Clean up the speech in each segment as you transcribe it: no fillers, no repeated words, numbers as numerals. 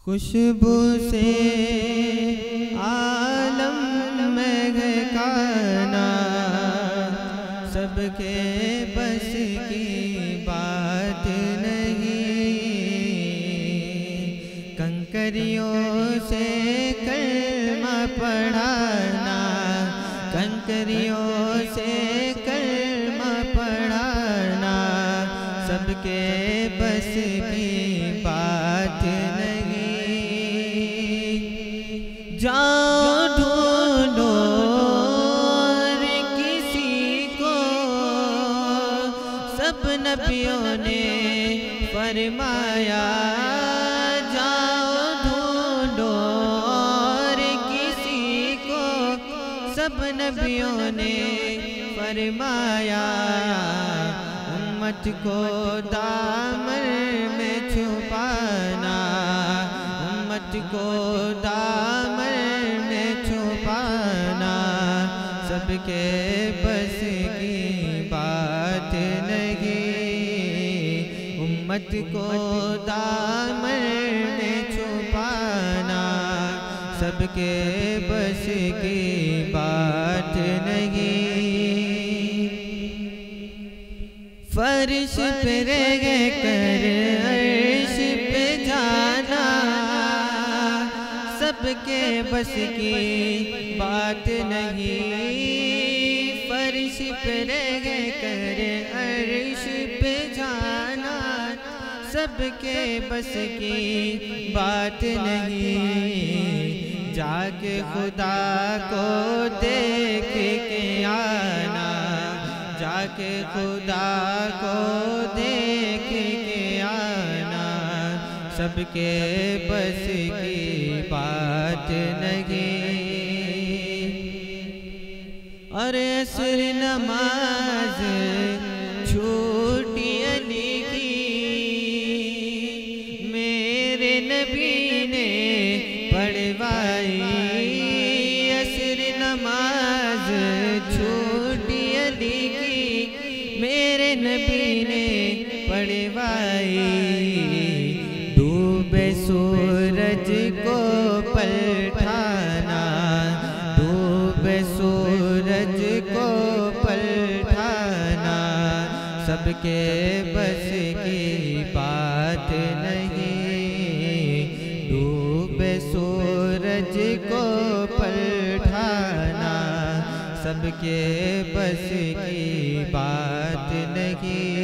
خوشبو سے عالم مہکانا سب کے بس کی بات نہیں، کنکریوں سے کلمہ پڑھانا، کنکریوں سے کلمہ پڑھانا سب کے بس کی بات نہیں۔ جاؤ ڈھونڈو اور کسی کو، سب نبیوں نے فرمایا، جاؤ ڈھونڈو اور کسی کو، سب نبیوں نے فرمایا، امت کو دامن میں چھپانا، امت کو دامن میں چھپانا سب کے بس کی بات نہیں، امت کو دامن میں چھپانا سب کے بس کی بات نہیں۔ فرش پہ رہ کر عرش پہ جانا سب کے بس کی بات نہیں، فرش پہ رہ کر عرش پہ جانا سب کے بس کی بات نہیں، جا کے خدا کو دیکھ کے آنا، جا کے خدا کو دیکھ کے آنا سب کے بس کی بات نہیں۔ اور عصر نماز چھوٹی علی کی میرے نبی نے پڑھوائی، عصر نماز چھوٹی علی کی میرے نبی نے پڑھوائی، ڈوبے سورج کو پلٹانا، ڈوبے سورج کو پلٹانا سب کے بس کی بات نہیں، ڈوبے سورج کو پلٹانا سب کے بس کی بات نہیں۔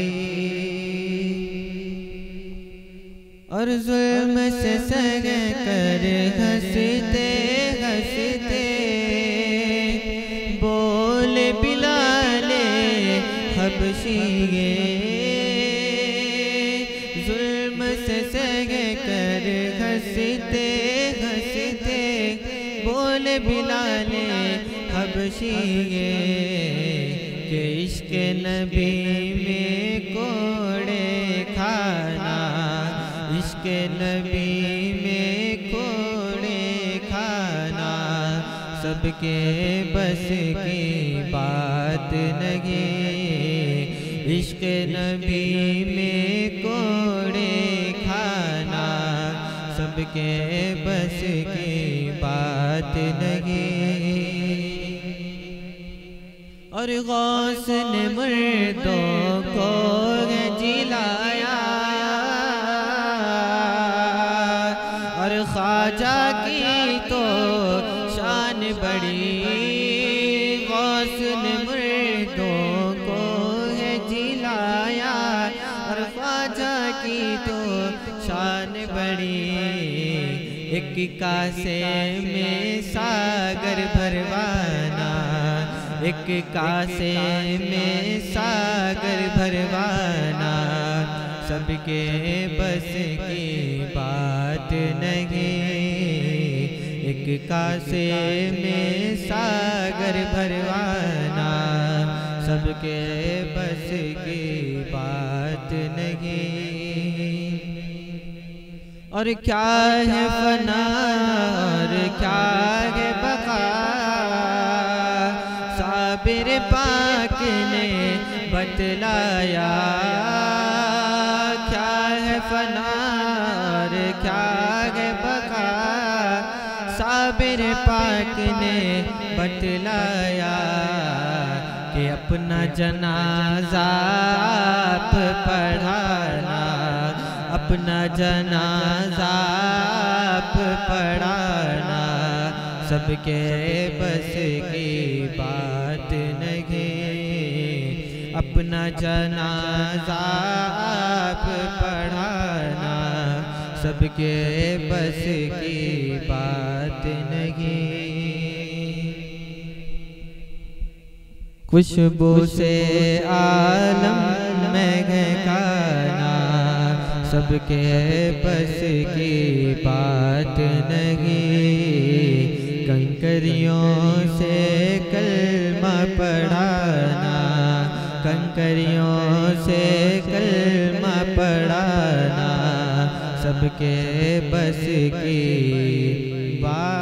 اور ظلم سے سگ کر ہنستے ہنستے بول بلال حبشی، ظلم سے سگ کر ہنستے ہنستے بول بلال حبشی کہ عشق نبی میں کوڑے کھانا، عشق نبی میں کوڑے کھانا سب کے بس کی بات نہیں، عشق نبی میں کوڑے کھانا سب کے بس کی بات نہیں۔ اور غوث نے مردوں کو جلایا اور خواجہ کی تو شان بڑی، غوث نے مردوں کو جلایا اور خواجہ کی تو شان بڑی، ایک کاسے میں ساگر بھروانا، ایک کاسے میں ساگر بھروانا سب کے بس کی بات نہیں، ایک کاسے میں ساگر بھروانا سب کے بس کی بات نہیں۔ اور کیا ہے فنا اور کیا ہے بقا، صابر پاک نے بتلایا، کیا ہے فنا اور کیا ہے بقا صابر پاک نے بتلایا کہ اپنا جنازہ آپ پڑھانا، اپنا جنازہ آپ پڑھانا، سب کے بس کی بات نہیں، اپنا جنازہ آپ پڑھانا، سب کے بس کی بات نہیں۔ خوشبو سے عالم مہکانا، سب کے بس کی بات نہیں، کنکریوں سے کلمہ پڑھانا، کنکریوں سے کلمہ پڑھانا، سب کے بس کی بات